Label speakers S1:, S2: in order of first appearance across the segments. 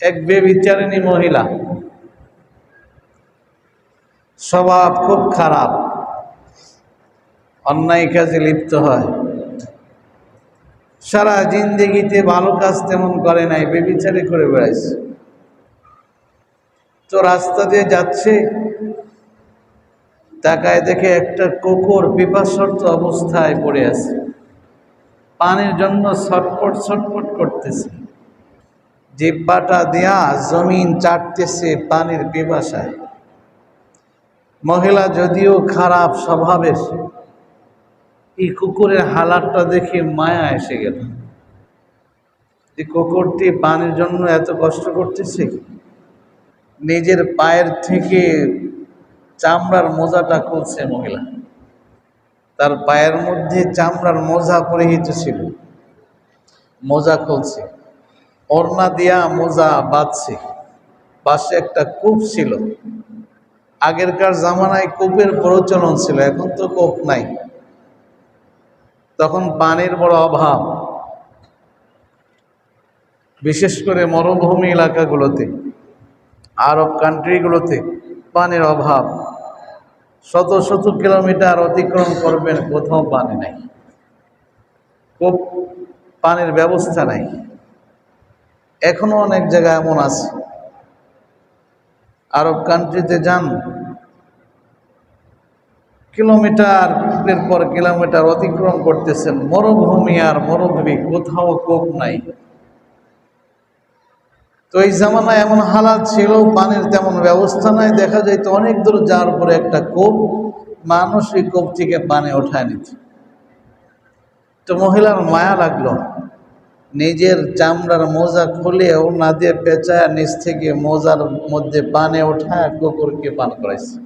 S1: এক বেবিচারিণী মহিলা, স্বভাব খুব খারাপ, অন্যায় কাজে লিপ্ত হয়। সারা জিন্দেগিতে ভালো কাজ তেমন করে নাই, বেবিচারি করে বেড়াইছে। তো রাস্তা দিয়ে যাচ্ছে, তাকায় দেখে একটা কুকুর পিপাসার্ত অবস্থায় পড়ে আছে, পানির জন্য ছটফট ছটফট করতেছে, জিহ্বাটা দিয়া জমিন চাটতেছে পানির পিপাসায়। মহিলা যদিও খারাপ স্বভাবের, এই কুকুরের হালাতটা দেখে মায়া এসে গেল। যে কুকুরটি পানির জন্য এত কষ্ট করতেছে, নিজের পায়ের থেকে চামড়ার মোজাটা খুলছে মহিলা। তার পায়ের মধ্যে চামড়ার মোজা পরিহিত ছিল, মোজা খুলছে, ওড়না দিয়া মোজা বাঁধছে। পাশে একটা কূপ ছিল, আগেরকার জামানায় কূপের প্রচলন ছিল, এখন তো কূপ নাই। তখন পানির বড় অভাব, বিশেষ করে মরুভূমি এলাকাগুলোতে, আরব কান্ট্রিগুলোতে পানির অভাব। শত শত কিলোমিটার অতিক্রম করবেন, কোথাও পানি নাই, কূপ পানির ব্যবস্থা নাই। এখনো অনেক জায়গায় এমন আছে। আরব কান্ট্রিতে যান, কিলোমিটারের পর কিলোমিটার অতিক্রম করতেছেন, মরুভূমি আর মরুভূমি, কোথাও কূপ নাই। তো এই জামানায় এমন হালাত ছিল, পানির তেমন ব্যবস্থা নাই। দেখা যায় তো অনেক দূর যাওয়ার পরে একটা কূপ, মানুষ এই কূপ থেকে পানি ওঠায় নিত। তো মহিলার মায়া লাগলো, নিজের চামড়ার মোজা খুলে ওড়না দিয়ে পেঁচায় নিচ থেকে মোজার মধ্যে পানি ওঠায় কুকুরকে পান করাইছে।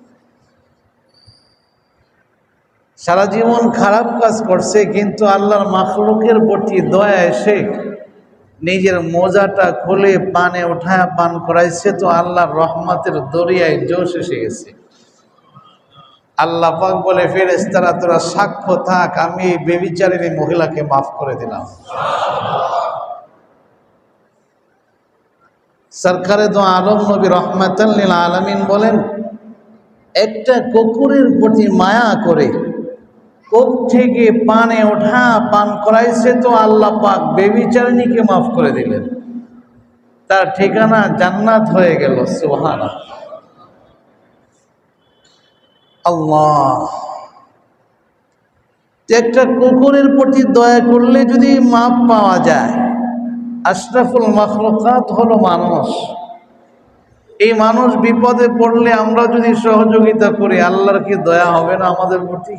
S1: সারা জীবন খারাপ কাজ করছে, কিন্তু আল্লাহর মাখলুকের প্রতি দয়া এসে নিজের মোজাটা খুলে পানে উঠায় পান করাইছে। তো আল্লাহর রহমতের দরিয়ায় জোশ এসে গেছে। আল্লাহ পাক বলে, ফেরেশতারা তোরা সাক্ষ্য থাক, আমি এই বেবিচারিণী মহিলাকে মাফ করে দিলাম। সরকারে দো আলম নবী রহমাতাল লিল আলামিন বলেন, একটা কুকুরের প্রতি মায়া করে কূপ থেকে পানে ওঠা পান করাইছে, তো আল্লাহ পাক বেবিচারিণীকে মাফ করে দিলেন, তার ঠিকানা জান্নাত হয়ে গেল। সুবহানাল্লাহ। আল্লাহ, একটা কুকুরের প্রতি দয়া করলে যদি মাপ পাওয়া যায়। আশরাফুল মাখলুকাত হলো মানুষ। এই মানুষ বিপদে পড়লে আমরা যদি সহযোগিতা করি, আল্লাহর কি দয়া হবে না আমাদের প্রতি?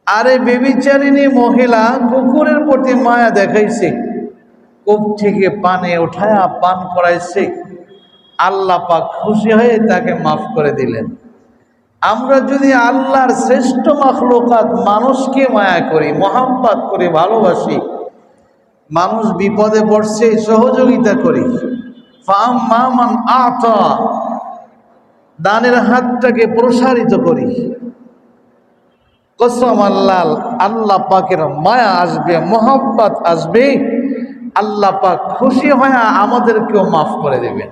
S1: আরে বেবিচারিণী মহিলা কুকুরের প্রতি মায়া দেখাইছে, কূপ থেকে পানে উঠায়া পান করাইছে, আল্লাহ পাক খুশি হয়ে তাকে মাফ করে দিলেন। আমরা যদি আল্লাহর শ্রেষ্ঠ মাখলুকাত মানুষকে মায়া করি, মহাব্বত করি, ভালোবাসি, মানুষ বিপদে পড়ছে সহযোগিতা করি, ফাআম্মা মান আতা, দানের হাতটাকে প্রসারিত করি, কসম আল্লাহ, আল্লাহ পাকের মায়া আসবে, মহব্বত আসবে, আল্লাহ পাক খুশি হয়ে আমাদেরকেও মাফ করে দেবেন।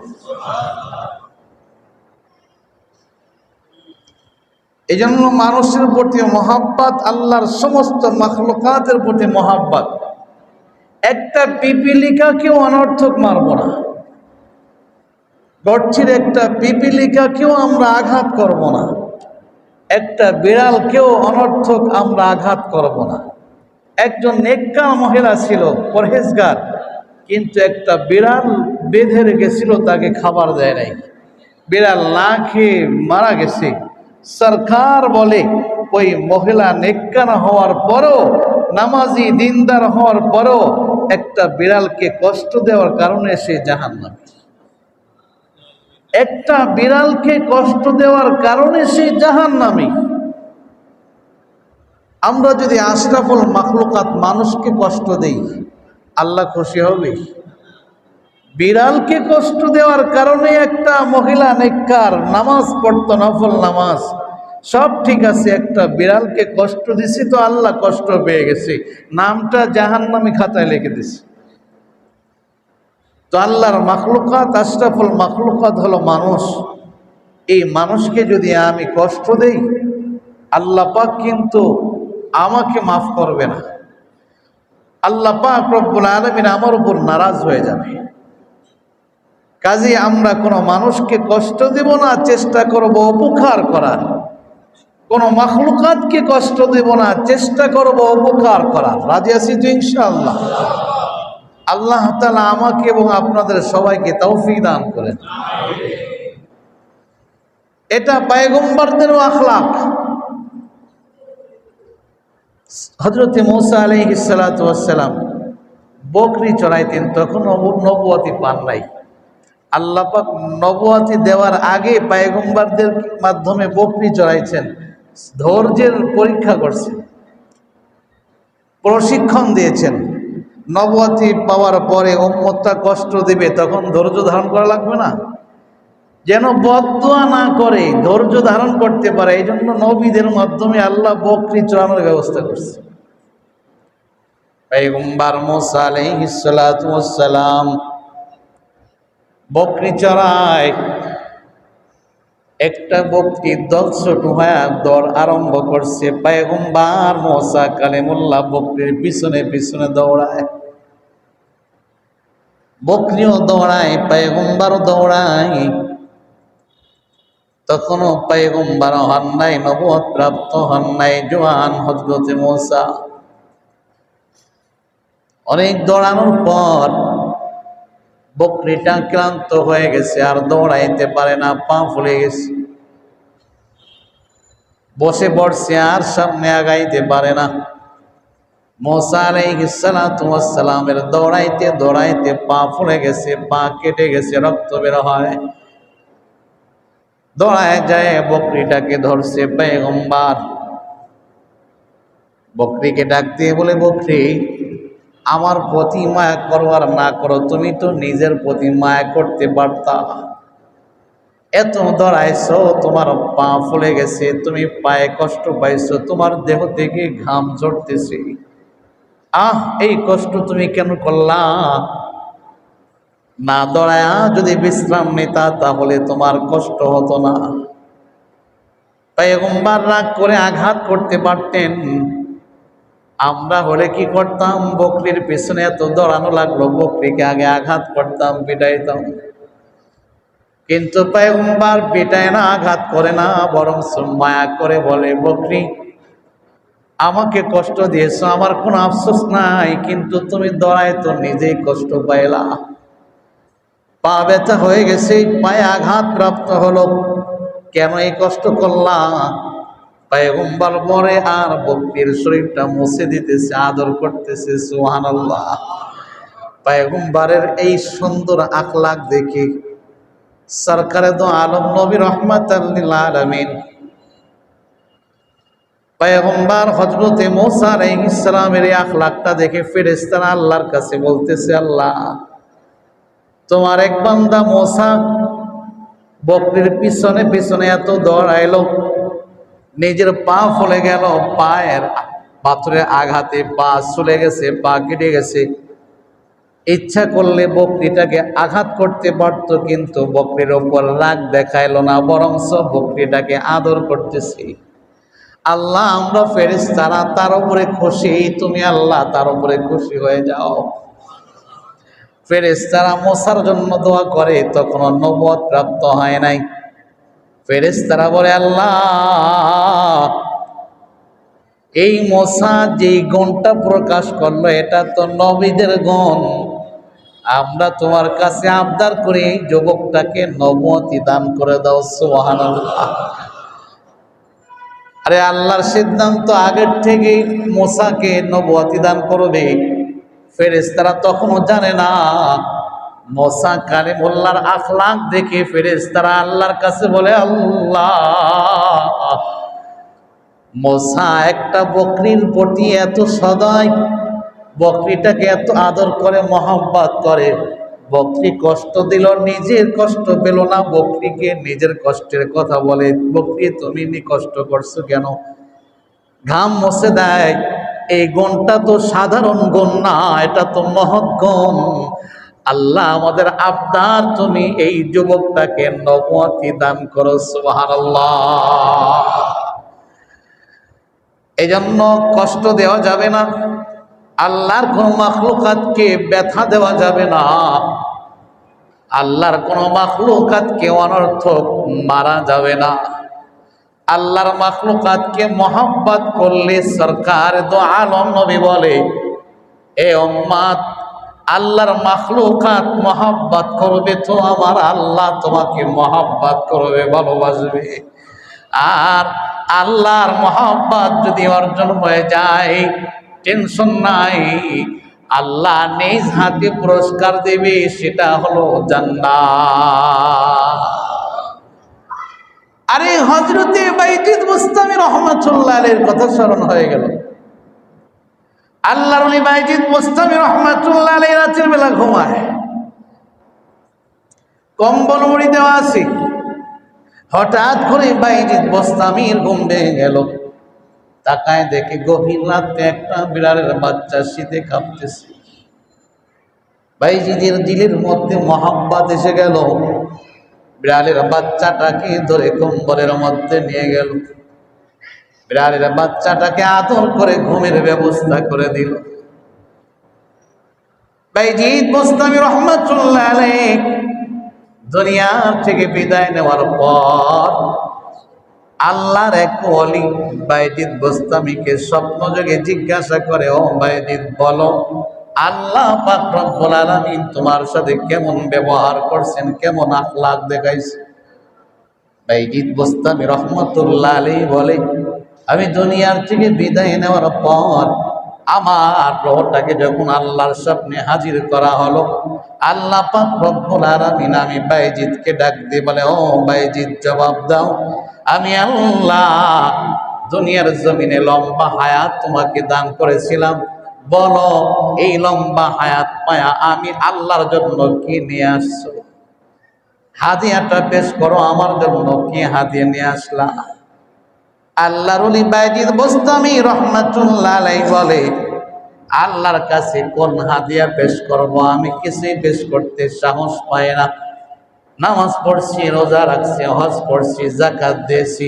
S1: এই জন্য মানুষের প্রতি মহব্বত, আল্লাহর সমস্ত মাখলুকাতের প্রতি মহব্বত। একটা পিপিলিকাকেও অনর্থক মারব না, গর্জির একটা পিপিলিকাকেও আমরা আঘাত করব না, একটা বিড়ালকেও অনর্থক আমরা আঘাত করব না। একজন নেককার মহিলা ছিল, পরহেজগার, কিন্তু একটা বিড়াল বেঁধে রেখেছিল, তাকে খাবার দেয় নাই, বিড়াল না খেয়ে মারা গেছে। সরকার বলে, ওই মহিলা নেককার হওয়ার পরও, নামাজি দিনদার হওয়ার পরও একটা বিড়ালকে কষ্ট দেওয়ার কারণে সে জাহান্নামী। একটা বিড়ালকে কষ্ট দেওয়ার কারণে সে জাহান্নামী। আমরা যদি আশরাফুল মাখলুকাত মানুষকে কষ্ট দেই, আল্লাহ খুশি হবে? বিড়ালকে কষ্ট দেওয়ার কারণে একটা মহিলা নেককার, নামাজ পড়তো, নফল নামাজ, সব ঠিক আছে, একটা বিড়ালকে কষ্ট দিছি, তো আল্লাহ কষ্ট পেয়ে গেছে, নামটা জাহান্নামী খাতায় লিখে দিছে। তো আল্লাহর মাখলুকাত, আশরাফুল মাখলুকাত হলো মানুষ। এই মানুষকে যদি আমি কষ্ট দেই, আল্লাহ পাক কিন্তু আমাকে মাফ করবে না। আল্লাহ পাক রব্বুল আলামিন আমার উপর নারাজ হয়ে যাবে। কাজে আমরা কোনো মানুষকে কষ্ট দেব না, চেষ্টা করব উপকার করার। কোনো মাখলুকাতকে কষ্ট দেব না, চেষ্টা করব উপকার করার। রাজি আছি তো ইনশাআল্লাহ? আল্লাহ তাআলা আমাকে এবং আপনাদের সবাইকে তৌফিক দান করেন। এটা পয়গম্বরদেরও আখলাক। হযরত মূসা আলাইহিস সালাতু ওয়াস সালাম বকরি চড়াইতেন, তখন নবুয়তি পান নাই। আল্লাহ পাক নবুয়তি দেওয়ার আগে পয়গম্বরদের মাধ্যমে বকরি চড়াইছেন, ধৈর্যের পরীক্ষা করছেন, প্রশিক্ষণ দিয়েছেন। নবুয়তি পাওয়ার পরে উম্মতটা কষ্ট দিবে, তখন ধৈর্য ধারণ করা লাগবে না? যেন বদদুয়া না করে ধৈর্য ধারণ করতে পারে, এই জন্য নবীদের মাধ্যমে আল্লাহ বকরি চড়ানোর ব্যবস্থা করছে। পয়গম্বর মূসা আলাইহিস সালাতু ওয়াস সালাম বকরি চড়ায়। একটা বকরি দল ছোট হয়ে দৌড় আরম্ভ করছে। পয়গম্বর মূসা কালিমুল্লাহ বকরির পিছনে পিছনে দৌড়ায়। বকরিও দৌড়ায়, পয়গম্বরও দৌড়ায়। তখনও পয়গম্বর হন নাই, নবুয়ত প্রাপ্ত হন নাই, জওয়ান হযরত মূসা। অনেক দৌড়ানোর পর বকরিটা ক্লান্ত হয়ে গেছে, আর দৌড়াইতে পারে না, পা ফুলে গেছে, বসে পড়ছে, আর সামনে আগাইতে পারে না। মূসা আলাইহিস সালাতু ওয়াস সালামের দৌড়াইতে দৌড়াইতে পা ফুলে গেছে, পা কেটে গেছে, রক্ত বের হয়। দৌড়ায় যায়, বকরিটাকে ধরছে পয়গম্বর। বকরিকে ডাক দিয়ে বলে, বকরি আমার প্রতি মায়া করো আর না করো, তুমি তো নিজের প্রতি মায়া করতে পারতা। এত দৌড়াইছো, তোমার পা ফুলে গেছে, তুমি পায়ে কষ্ট পাইছো, তোমার দেহ থেকে ঘাম ঝরতেছে, এই কষ্ট তুমি কেন করলা? না দৌড়ায়া যদি বিশ্রাম নিতা তাহলে তোমার কষ্ট হতো না। পয়গম্বর রাগ করে আঘাত করতে পারতেন। আমরা হলে কি করতাম? বকরির পেছনে এত দৌড়ানো লাগলো, বকরিকে আগে আঘাত করতাম, পিটাইতাম। কিন্তু পয়গম্বর পিটায় না, আঘাত করে না, বরং মায়া করে বলে, বকরি আমাকে কষ্ট দিয়েছো, আমার কোনো আফসোস নাই, কিন্তু তুমি দৌড়ায় তো নিজেই কষ্ট পাইলা। পা ব্যথা হয়ে গেছে, পায়ে আঘাত প্রাপ্ত হলো, কেন এই কষ্ট করলা? পয়গম্বর মরে আর বকরির শরীরটা মুছে দিতেছে, আদর করতেছে। সুবহানাল্লাহ। পয়গম্বরের এই সুন্দর আখলাক দেখে সরকারে দো আলম নবী রাহমাতাল লিল আলামিন পয়গম্বর হযরত মূসা আলাইহিস সালামের এই আখলাকটা দেখে ফেরেশতারা আল্লাহর কাছে বলতেছে, আল্লাহ তোমার এক বান্দা মূসা বকরির পিছনে পিছনে এত দৌড়াইলো, নিজের পা ফুলে গেল, পায়ের পাথরের আঘাতে পা চলে গেছে, পা কেটে গেছে। ইচ্ছা করলে বকরিটাকে আঘাত করতে পারত, কিন্তু বকরির ওপর রাগ দেখাইল না, বরং বকরিটাকে আদর করতেছি। আল্লাহ আমরা ফেরেশতারা তার উপরে খুশি, তুমি আল্লাহ তার উপরে খুশি হয়ে যাও। ফেরেশতারা মূসার জন্য দোয়া করে, তখন নবুয়ত প্রাপ্ত হয় নাই। ফেরেশতারা বলে, আল্লাহ এই মূসা যেই গুণটা প্রকাশ করলো, এটা তো নবীদের গুণ। আমরা তোমার কাছে আবদার করি, এই যুবকটাকে নবুয়তি দান করে দাও। সুবহানাল্লাহ। আরে আল্লাহর সিদ্ধান্ত আগের থেকেই মূসাকে নবুয়তি দান করবে। ফেরেশতারা তখনও জানে না। মূসা কালিমুল্লাহর আখলাক দেখে ফেরেশতারা আল্লাহর কাছে বলে, আল্লাহ মূসা একটা বকরির প্রতি এত সদয়, বকরিটাকে এত আদর করে, মহব্বত করে, বকরি কষ্ট দিল, নিজের কষ্ট পেল না, বকরিকে নিজের কষ্টের কথা বলে, বকরি তুমি কষ্ট করছো কেন? ঘাম মুছে দেয়। এই গুণটা তো সাধারণ গুণ না, এটা তো মহৎ গুণ। আল্লাহ আমাদের আবদার, তুমি এই যুবকটাকে নবুয়তি দান করো। সুবহানাল্লাহ। এজন্য কষ্ট দেওয়া যাবে না, আল্লাহর কোন মাখলুকাতকে ব্যথা দেওয়া যাবে না, আল্লাহর কোন মাখলুকাতকে অনর্থক মারা যাবে না। আল্লাহর মাখলুকাতকে মহব্বত করলে সরকার দো আলম নবী বলে, এ উম্মত, আল্লাহর মাখলুকাত মহব্বত করবে তো আমার আল্লাহ তোমাকে মহব্বত করবে, ভালোবাসবে। আর আল্লাহর মহব্বত যদি অর্জন হয়ে যায়, টেনশন নাই, আল্লাহ নিজ হাতে পুরস্কার দেবে, সেটা হলো জান্নাত। আরে হযরতে বাইজিদ বুস্তামি রহমাতুল্লাহ আলাইহির কথা স্মরণ হয়ে গেল। আল্লাহর ওলি বাইজিদ বুস্তামি রহমাতুল্লাহ আলাইহি রাতের বেলা ঘুমায়, কম্বল মুড়ি দেওয়া আছে। হঠাৎ করে বাইজিদ বুস্তামির ঘুম ভেঙে গেল। তাকায় দেখে গভীর রাতে একটা বিড়ালের বাচ্চা শীতে কাঁপতেছে। বাইজিদের দিলের মধ্যে মহব্বত এসে গেল, বিড়ালের বাচ্চাটাকে ধরে কম্বলের মধ্যে নিয়ে গেল, বিড়ালের বাচ্চাটাকে আদর করে ঘুমের ব্যবস্থা করে দিল। বাইজিদ বুস্তামি রহমাতুল্লাহ আলাইহি দুনিয়া থেকে বিদায় নেওয়ার পর আল্লাহর এক ওলি বাইজিদ বুস্তামিকে স্বপ্নযোগে জিজ্ঞাসা করে, ও বাইজিদ, বলো আল্লাহ পাক রব্বুল আলামিন তোমার সাথে কেমন ব্যবহার করছেন, কেমন আখলাক দেখাইছে? বাইজিদ বুস্তামি রহমাতুল্লাহ আলাইহি বলে, আমি দুনিয়ার থেকে বিদায় নেওয়ার পর আমার রূহটাকে যখন আল্লাহর সামনে হাজির করা হলো, আল্লাহ পাক রব্বুল আলামিন আমি বাইজিদকে ডাক দিয়ে বলে, ও বাইজিদ, জবাব দাও, আমি আল্লাহ দুনিয়ার জমিনে লম্বা হায়াত তোমাকে দান করেছিলাম, বলো এই লম্বা হায়াত পায়া আমি আল্লাহর জন্য কি নিয়ে আসছো? হাদিয়াটা পেশ করো, আমার জন্য কি হাদিয়া নিয়ে আসলা? আল্লাহর ওলি বাইজিদ বুস্তামি রহমাতুল্লাহ আলাইহি বলে, আল্লাহর কাছে কোন হাদিয়া পেশ করব, আমি কিছুই পেশ করতে সাহস পাই না। নামাজ পড়ছি, রোজা রাখছি, হজ করছি, যাকাত দিয়েছি,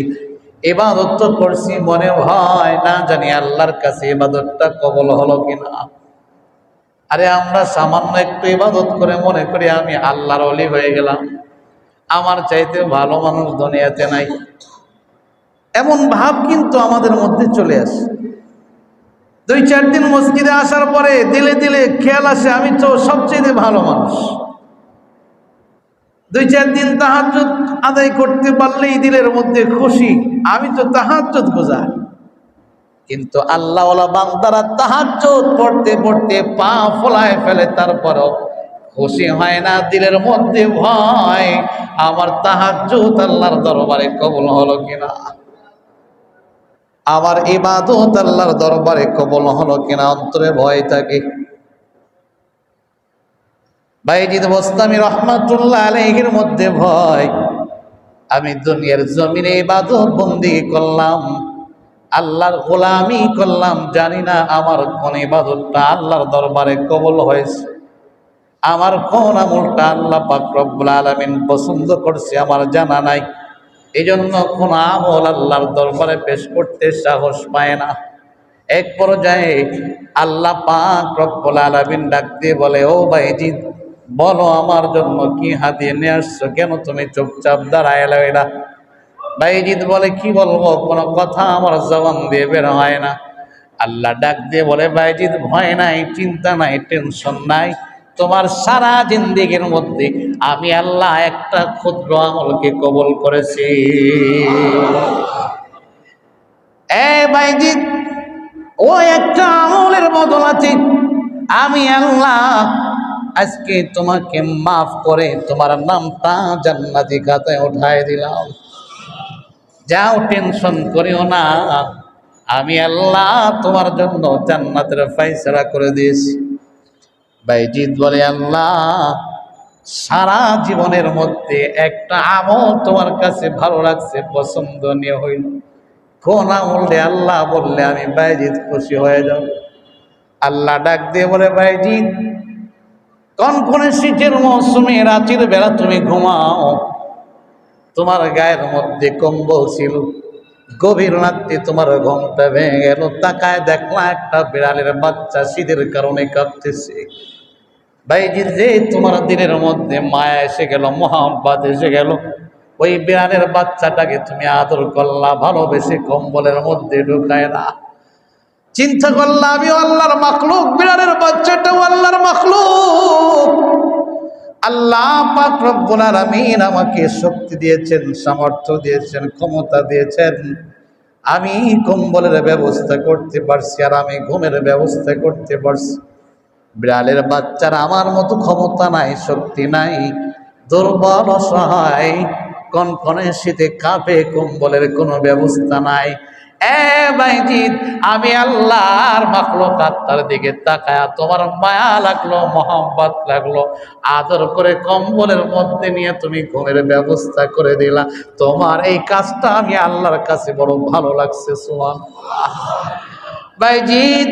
S1: ইবাদত তো করছি, মনে হয় না জানি আল্লাহর কাছে ইবাদতটা কবুল হলো কিনা। আরে আমরা সামান্য একটু ইবাদত করে মনে করি আমি আল্লাহর ওলি হয়ে গেলাম, আমার চাইতে ভালো মানুষ দুনিয়াতে নাই। এমন ভাব কিন্তু আমাদের মধ্যে চলে আসে। 2-4 দিন মসজিদে আসার পরে দিলে দিলে খেয়াল আসে আমি তো সবচেয়ে ভালো মানুষ। 2-4 দিন তাহাজ্জুদ আদায় করতে পারলেই দিলের মধ্যে খুশি, আমি তো তাহাজ্জুদ গুজার। কিন্তু আল্লাহওয়ালা বান্দারা তাহাজ্জুদ পড়তে পড়তে পা ফোলায় ফেলে, তারপরও খুশি হয় না, দিলের মধ্যে ভয়, আমার তাহাজ্জুদ আল্লাহর দরবারে কবুল হলো কিনা, আমার ইবাদত আল্লাহর দরবারে কবুল হলো কিনা, অন্তরে ভয় থাকে। বাইজিদ বুস্তামি রহমাতুল্লাহ আলাইহির মধ্যে ভয়, আমি দুনিয়ার জমিনে ইবাদত বন্দি করলাম, আল্লাহর গোলামি করলাম, জানি না আমার কোন ইবাদতটা আল্লাহর দরবারে কবুল হয়েছে, আমার কোন আমলটা আল্লাহ পাক রব্বুল আলামিন পছন্দ করছে আমার জানা নাই। এই জন্য কোন আমল আল্লাহর দরবারে পেশ করতে সাহস পায় না। এক পর্যায়ে আল্লাহ পাক রব্বুল আলামিন ডাক দিয়ে বলে, ও বাইজিদ, বলো আমার জন্য কি হাদিয়া নিয়ে আসছো, কেন তুমি চুপচাপ দাঁড়ায় এলা? বাইজিদ বলে, কি বলবো, কোনো কথা আমার জবান দিয়ে বের হয় না। আল্লাহ ডাক দিয়ে বলে, বাইজিদ, ভয় নাই, চিন্তা নাই, টেনশন নাই, তোমার সারা জিন্দেগির মধ্যে আমি আল্লাহ একটা ক্ষুদ্র আমলকে কবুল করেছি। এ বাইজিদ, ও একটা আমলের বদলাতে আমি আল্লাহ আজকে তোমাকে মাফ করে তোমার নামটা জান্নাতি খাতায় উঠায় দিলাম, যাও, টেনশন করিও না, আমি আল্লাহ তোমার জন্য জান্নাতের ফয়সালা করে দিয়েছি। বাইজিদ বলে, আল্লাহ সারা জীবনের মধ্যে একটা আমল তোমার কাছে ভালো লাগছে, পছন্দনীয় হইল, কোন আমলে আল্লাহ বললে আমি বাইজিদ খুশি হয়ে যাব? আল্লাহ ডাক দিয়ে বলে, বাইজিদ, কনকনে শীতের মৌসুমে রাতের বেলা তুমি ঘুমাও, তোমার গায়ের মধ্যে কম্বল ছিল, গভীর রাত্রে তোমার ঘুমটা ভেঙে গেল, তাকায় দেখলা একটা বিড়ালের বাচ্চা শীতের কারণে কাঁপতেছে। ভাইজি রে, তোমার দিনের মধ্যে মায়া এসে গেল, মোহাম্মত এসে গেল, ওই বিড়ালের বাচ্চাটাকে তুমি আদর করলা, ভালোবেসে কম্বলের মধ্যে ঢুকায় না। চিন্তা করলাম আমি আল্লাহর মাখলুক, বিড়ালের বাচ্চাটাও আল্লাহর মাখলুক। আল্লাহ পাক রব্বুল আলামিন আমাকে শক্তি দিয়েছেন, সামর্থ্য দিয়েছেন, ক্ষমতা দিয়েছেন, আমি কম্বলের ব্যবস্থা করতে পারছি, আর আমি ঘুমের ব্যবস্থা করতে পারছি। বিড়ালের বাচ্চার আমার মতো ক্ষমতা নাই, শক্তি নাই, দুর্বল, অসহায়, কনকনে শীতে কাঁপে, কম্বলের কোনো ব্যবস্থা নাই। ভাইজিৎ, আমি আল্লাহর মাখলুকাত তার দিকে তাকায়া তোমার মায়া লাগলো, মোহাম্মত লাগলো, আদর করে কম্বলের মধ্যে নিয়ে তুমি ঘুমের ব্যবস্থা করে দিলা। তোমার এই কাজটা আমি আল্লাহর কাছে বড় ভালো লাগছে। সুবহানাল্লাহ। ভাইজিৎ,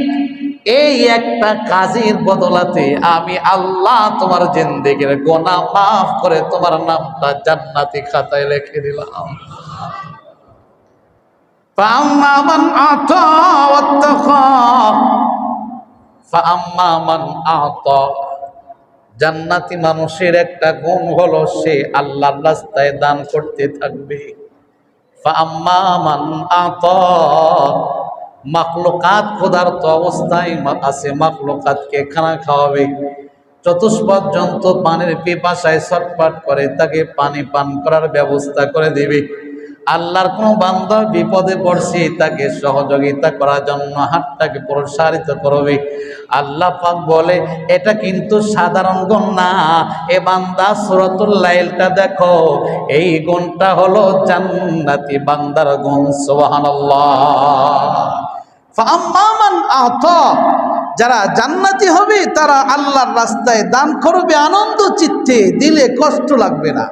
S1: এই একটা কাজের বদলাতে আমি আল্লাহ তোমার জিন্দেগির গুনাহ মাফ করে তোমার নামটা জান্নাতি খাতায় লিখে দিলাম। فأما من أعطى واتقى فأما من أعطى, জান্নাতি মানুষের একটা গুণ হলো সে আল্লাহর রাস্তায় দান করতে থাকবে। فأما من أعطى, মাখলুকাত ক্ষুধার্ত অবস্থায় আছে, মাখলুকাতকে খানা খাওয়াবে, চতুষ্পদ জন্তু পানির পিপাসায় ছটফট করে, তাকে পানি পান করার ব্যবস্থা করে দিবে। আল্লাহর কোন বান্দা বিপদে পড়ছে, তাকে সহযোগিতা করার জন্য হাতটাকে প্রসারিত করবে। আল্লাহ পাক বলে এটা কিন্তু সাধারণ গুণ না, এ বান্দা সূরাতুল লাইলটা দেখো, এই গুণটা হলো জান্নাতি বান্দার গুণ। সুবহানাল্লাহ। ফাআম্মা মান আতা, যারা জান্নাতি হবে তারা আল্লাহর রাস্তায় দান করবে আনন্দ চিত্তে, দিলে কষ্ট লাগবে না।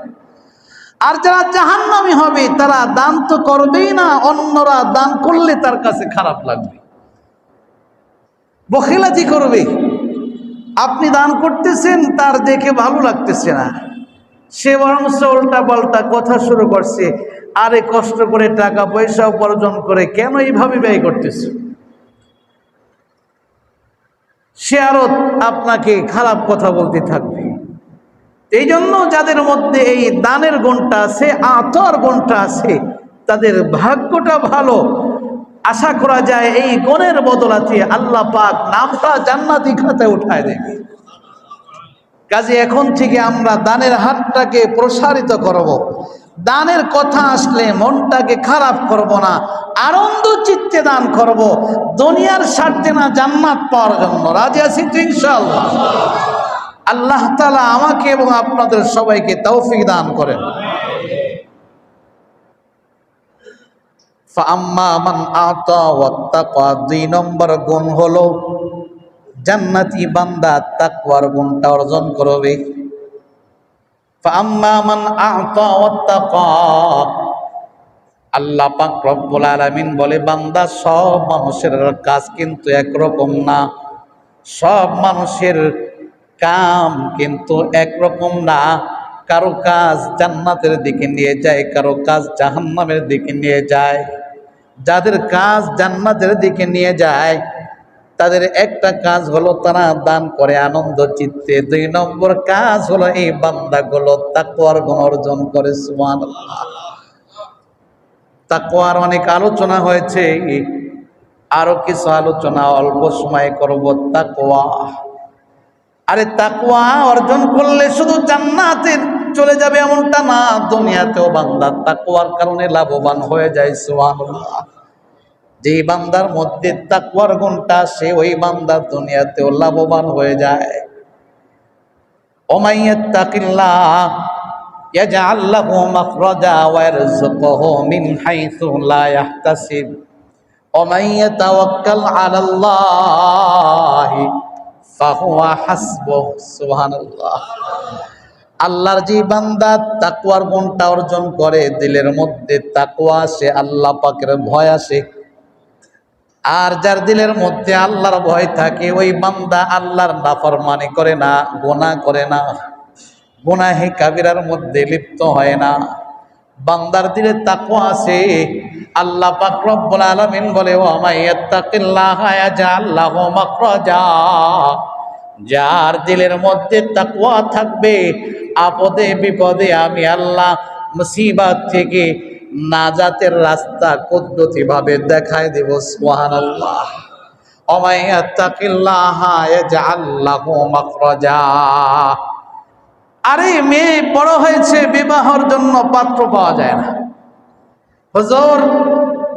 S1: আর যারা জাহান্নামী হবে তারা দান তো করবেই না, অন্যরা দান করলে তার কাছে খারাপ লাগবে, বখিলাতি করবে। আপনি দান করতেছেন, তার দেখে ভালো লাগতেছে না, সে বরং উল্টা পাল্টা কথা শুরু করছে, আরে কষ্ট করে টাকা পয়সা উপার্জন করে কেন এইভাবে ব্যয় করতেছে, সে আরো আপনাকে খারাপ কথা বলতে থাকবে। এই জন্য যাদের মধ্যে এই দানের গুণটা আছে, আতর গুণটা আছে, তাদের ভাগ্যটা ভালো। আশা করা যায় এই গুণের বদলাতে আল্লাহ পাক নামটা জান্নাতি খাতায় উঠায় দেবে। কাজে এখন থেকে আমরা দানের হাতটাকে প্রসারিত করব, দানের কথা আসলে মনটাকে খারাপ করব না, আনন্দ চিত্তে দান করব, দুনিয়ার স্বার্থে না, জান্নাত পাওয়ার জন্য। রাজি আছি তো ইনশাআল্লাহ? আল্লাহ তাআলা আমাকে এবং আপনাদের সবাইকে তৌফিক দান করেন। ফাআম্মা মান আতা ওয়াত্তাকা, ২ নম্বর গুণ হলো জান্নাতি বান্দা তাকওয়ার গুণটা অর্জন করবে। ফাআম্মা মান আতা ওয়াত্তাকা, আল্লাহ পাক রব্বুল আলামিন বলে বান্দা সব মানুষের কাজ কিন্তু একরকম না, সব মানুষের কাম কিন্তু একরকম না। কারো কাজ জান্নাতের দিকে নিয়ে যায়, কারো কাজ জাহান্নামের দিকে নিয়ে যায়। যাদের কাজ জান্নাতের দিকে নিয়ে যায় তাদের একটা কাজ হলো তারা দান করে আনন্দ চিত্তে, ২ নম্বর কাজ হলো এই বান্দাগুলো তাকওয়ার গুণ অর্জন করে। সুবহানাল্লাহ। তাকওয়ার অনেক আলোচনা হয়েছে, আরো কিছু আলোচনা অল্প সময় করব। তাকওয়া, আরে তাকওয়া অর্জন করলে শুধু জান্নাতে চলে যাবে এমনটা না, দুনিয়াতেও বান্দা তাকওয়ার কারণে লাভবান হয়ে যায়। সুবহানাল্লাহ। যে বান্দার মধ্যে তাকওয়ার গুণটা, সে ওই বান্দা দুনিয়াতেও লাভবান হয়ে যায়। ওমাইয়াত্তাকিল্লাহ ইয়াজআল লাহু মাখরাজা ওয়া ইয়ারযুকহু মিন হাইসু লা ইয়াহতাসিব ওমাইয়াতাওয়াক্কাল আলাল্লাহি ফাহুয়া হাসবুহ। সুবহানাল্লাহ। আল্লাহর যে বান্দা তাকওয়ার গুণটা অর্জন করে, দিলের মধ্যে তাকওয়া আসে, আল্লাহ পাকের ভয় আসে, আর যার দিলের মধ্যে আল্লাহর ভয় থাকে ওই বান্দা আল্লাহর নাফরমানি করে না, গুনাহ করে না, গুনাহে কাবিরার মধ্যে লিপ্ত হয় না। বান্দার দিলে তাকওয়া আছে। আল্লাহ পাক রব্বুল আলামিন বলে ওয়া মাইয়াত্তাকিল্লাহা ইয়াজআল লাহু মাখরাজা। যার দিলের মধ্যে তাকওয়া থাকবে আপদে বিপদে আমি আল্লাহ মুসিবত থেকে নাজাতের রাস্তা কুদরতি ভাবে দেখায় দেব। সুবহানাল্লাহ। ওয়া মাইয়াত্তাকিল্লাহা ইয়াজআল লাহু মাখরাজা। আরে মেয়ে বড় হয়েছে, বিবাহের জন্য পাত্র পাওয়া যায় না। হুজুর,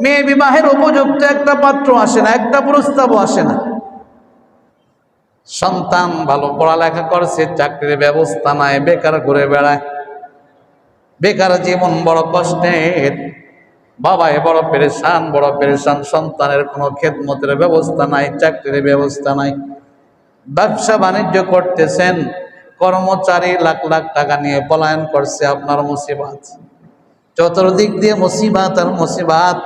S1: মেয়ে বিবাহের উপযুক্ত একটা পাত্র আসে না, একটা প্রস্তাবও আসে না। সন্তান ভালো পড়ালেখা করছে, চাকরির ব্যবস্থা নাই, বেকার ঘুরে বেড়ায়। বেকার জীবন বড় কষ্টের, বাবায় বড় পেরেশান। সন্তানের কোনো খেদমতের ব্যবস্থা নাই, চাকরির ব্যবস্থা নাই। ব্যবসা বাণিজ্য করতেছেন, কর্মচারী লাখ লাখ টাকা নিয়ে পলায়ন করছে, আপনার মুসিবত। চতুর্দিক দিয়ে মুসিবত আর মুসিবত।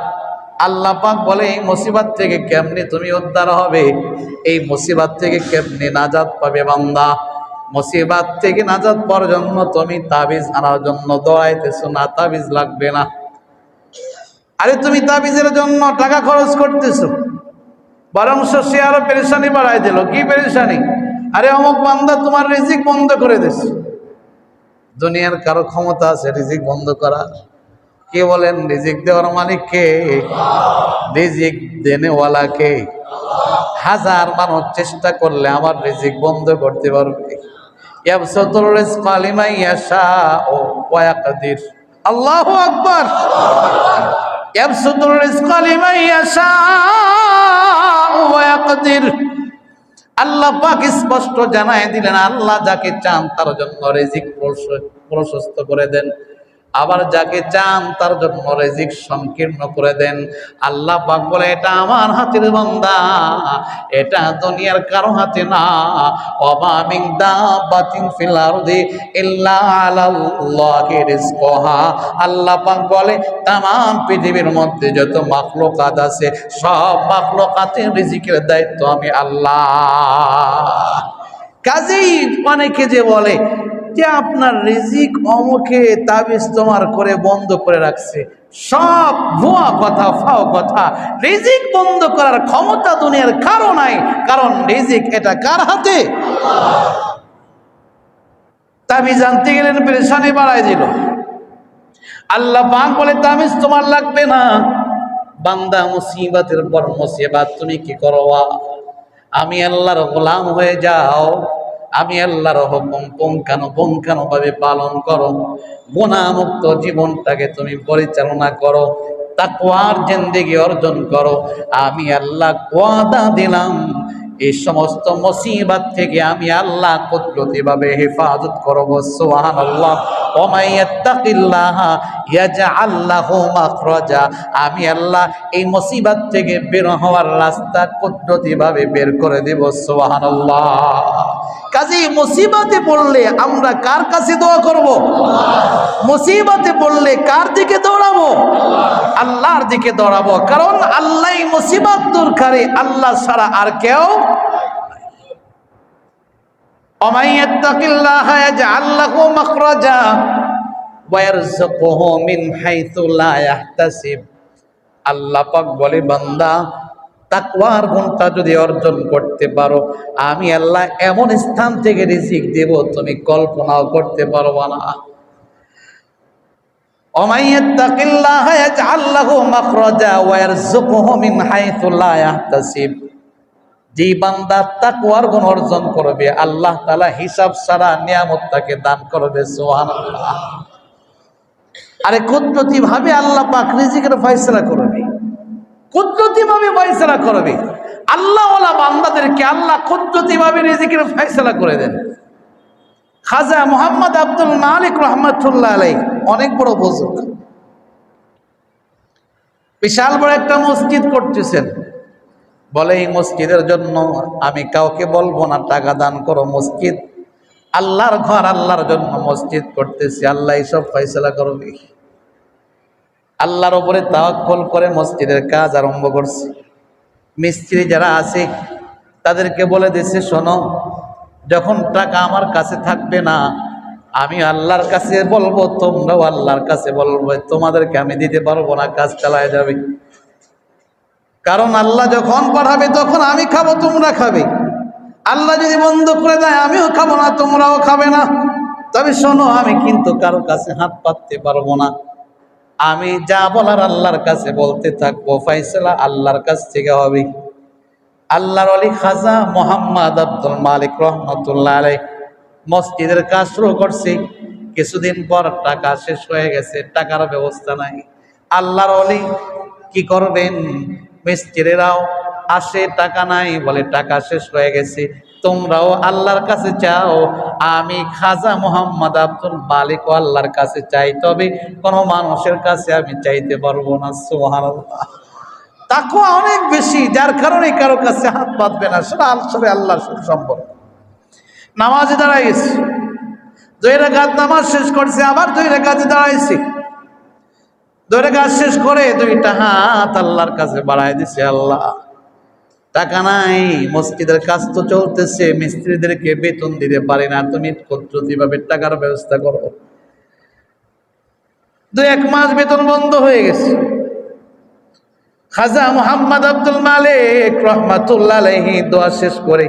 S1: আল্লাহ পাক বলে এই মুসিবত থেকে কেমনি তুমি উদ্ধার হবে, এই মুসিবত থেকে কেমনি নাজাত পাবে বান্দা। মুসিবত থেকে নাজাত পাওয়ার জন্য তুমি তাবিজ আনার জন্য দৌড়াইতেছো না, তাবিজ লাগবে না। আরে তুমি তাবিজের জন্য টাকা খরচ করতেছো, বরং সে আরো পেরেশানি বাড়াই দিল। কি পেরেশানি? আরে অমুক বান্দা তোমার রিজিক বন্ধ করে দিচ্ছে। দুনিয়ার কারো ক্ষমতা আছে রিজিক বন্ধ করার? কে বলেন? রিজিক দেওয়ার মালিক কে? রিজিক দেনেওয়ালা কে? হাজার মানুষ চেষ্টা করলে আমার রিজিক বন্ধ করতে পারবে? ইয়াবসুতুর রিজকা লিমান ইয়াশাউ ওয়া ইয়াকদির। আল্লাহু আকবার। ইয়াবসুতুর রিজকা লিমান ইয়াশাউ ওয়া ইয়াকদির। আল্লাহ পাক স্পষ্ট জানায় দিলেন, আল্লাহ যাকে চান তার জন্য রিজিক প্রশস্ত করে দেন, আবার যাকে চান তার জন্য রিজিক সংকীর্ণ করে দেন। আল্লাহ পাক বলে এটা আমার হাতের বান্দা, এটা দুনিয়ার কারো হাতে না। ওয়া মিন দাব্বাতিন ফিল আরদি ইল্লা আলাল্লাহি রিজকুহা। আল্লাহ পাক বলে तमाम পৃথিবীর মধ্যে যত মাখলুকাত আছে সব মাখলুকাতের রিজিকের দায়িত্ব আমি আল্লাহ। কাজেই অনেকে যে বলে যে আপনার রিজিক অমুকে তাবিজ তোমার করে বন্ধ করে রাখছে, সব ভুয়া কথা, ফাও কথা। রিজিক বন্ধ করার ক্ষমতা দুনিয়ার কারো নাই, কারণ রিজিক এটা কার হাতে? তাবিজ আনতে গেলেন, পেরেশানি বাড়াই দিল। আল্লাহ পাক বলে তাবিজ তোমার লাগবে না। বান্দা মুসিবতের পর মুসিবত, তুমি কি করো? আমি আল্লাহর গোলাম হয়ে যাও, আমি আল্লাহর হুকুম পুঙ্খানু ভাবে পালন করো, গুনাহমুক্ত জীবনটাকে তুমি পরিচালনা করো, তাকওয়ার জিন্দেগি অর্জন করো। আমি আল্লাহ ওয়াদা দিলাম এই সমস্ত মুসিবত থেকে আমি আল্লাহ কুদরতি ভাবে হেফাজত করব। সুবহানাল্লাহ। ওয়া মাইয়াত্তাকিল্লাহা ইয়াজআল লাহু মাখরাজা। আমি আল্লাহ এই মুসিবত থেকে বের হওয়ার রাস্তা কুদরতি ভাবে বের করে দেব। সুবহানাল্লাহ। কাজেই মুসিবতে পড়লে আমরা কার কাছে দোয়া করব? মুসিবতে পড়লে কার দিকে দৌড়াবো? আল্লাহর দিকে দৌড়াবো, কারণ আল্লাহই মুসিবত দূর করে, আল্লাহ ছাড়া আর কেউ। ওমান ইয়াত্তাকিল্লাহা ইয়াজআল লাহু মাখরাজা ওয়া ইয়ারযুকুহু মিন হাইথু লা ইয়াহতাসিব। আল্লাহ পাক বলে বান্দা তাকওয়ার গুণটা যদি অর্জন করতে পারো, আমি আল্লাহ এমন স্থান থেকে রিজিক দেব তুমি কল্পনাও করতে পারবা না। ওমান ইয়াত্তাকিল্লাহা ইয়াজআল লাহু মাখরাজা ওয়া ইয়ারযুকুহু মিন হাইথু লা ইয়াহতাসিব। যে বান্দা তাকওয়ার গুণ অর্জন করবে, আল্লাহ তাআলা হিসাব ছাড়া নিয়ামত তাকে দান করবে। সুবহানাল্লাহ। আরে কুদরতি ভাবে আল্লাহ পাক রিজিকের ফয়সালা করবে, কুদরতি ভাবে ফয়সালা করবে। আল্লাহ ওয়ালা বান্দাদেরকে আল্লাহ কুদরতি ভাবে রিজিকের ফয়সালা করে দেন। খাজা মুহাম্মদ আব্দুল মালিক রাহমাতুল্লাহ আলাইহি অনেক বড় বুজুর্গ, বিশাল বড় একটা মসজিদ করতেছেন। বলে এই মসজিদের জন্য আমি কাউকে বলবো না টাকা দান করো, মসজিদ আল্লাহর ঘর, আল্লাহর জন্য মসজিদ করতেছি, আল্লাহ সব ফয়সালা করবে। আল্লাহর উপরে তাওয়াক্কুল করে মসজিদের কাজ আরম্ভ করছে। মিস্ত্রি যারা আছে তাদেরকে বলে দিছে, শোনো, যখন টাকা আমার কাছে থাকবে না, আমি আল্লাহর কাছে বলবো, তোমরাও আল্লাহর কাছে বলবো, তোমাদেরকে আমি দিতে পারবো না, কাজ চালায় যাবে। কারণ আল্লাহ যখন পাঠাবে তখন আমি খাবো, তোমরা খাবে। আল্লাহ যদি বন্ধ করে দেয়, আমিও খাবো না, তোমরাও খাবে না। তবে শোনো, আমি কিন্তু কারো কাছে হাত পাততে পারবো না। আমি যা বলার আল্লাহর কাছে বলতে থাকবো, ফাইসালা আল্লাহর কাছ থেকে হবে। আল্লাহর ওলি খাজা মোহাম্মদ আব্দুল মালিক রহমতুল্লাহ আলাইহ মসজিদের কাজ শুরু করছে। কিছুদিন পর টাকা শেষ হয়ে গেছে, টাকার ব্যবস্থা নাই। আল্লাহর ওলি কি করবেন? মিস্ত্রিরাও আসে, টাকা নাই, বলে টাকা শেষ হয়ে গেছে। তোমরাও আল্লাহর কাছে চাও, আমি খাজা মোহাম্মদ আব্দুল মালিক ও আল্লাহর কাছে চাই, তবে কোনো মানুষের কাছে আমি চাইতে পারবো না। সুবহানাল্লাহ। তাকওয়া অনেক বেশি, যার কারণে কারো কাছে হাত বাঁধবে না। সেটা আসলে আল্লাহর সাথে সম্পর্ক। নামাজে দাঁড়াইছে, 2 রাকাত নামাজ শেষ করছে, আবার 2 রাকাতে দাঁড়াইছে। 2 রাকাত শেষ করে 2টা হাত আল্লাহর কাছে বাড়ায় দিছে। আল্লাহ, টাকা নাই, মসজিদের কাজ তো চলতেছে, মিস্ত্রিদেরকে বেতন দিতে পারি না, তুমি কুদরতিভাবে টাকার ব্যবস্থা করো। 2-1 মাস বেতন বন্ধ হয়ে গেছে। খাজা মোহাম্মদ আব্দুল মালিক রহমাতুল্লাহ আলাইহি দোয়া শেষ করে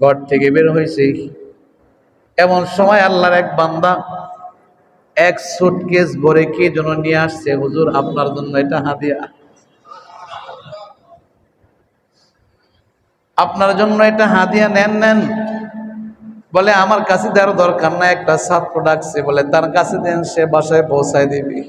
S1: ঘর থেকে বের হয়েছে। এমন সময় আল্লাহর এক বান্দা 1 সুটকেস ভরে কি জন্য নিয়ে আসছে, হুজুর আপনার জন্য এটা হাদিয়া, আপনার জন্য এটা হাদিয়া, নেন নেন। বলে আমার কাছে দেওয়ার দরকার না, একটা ছাত্র ডাকছে, বলে তার কাছে দেন, সে বাসায় পৌঁছায় দিবি।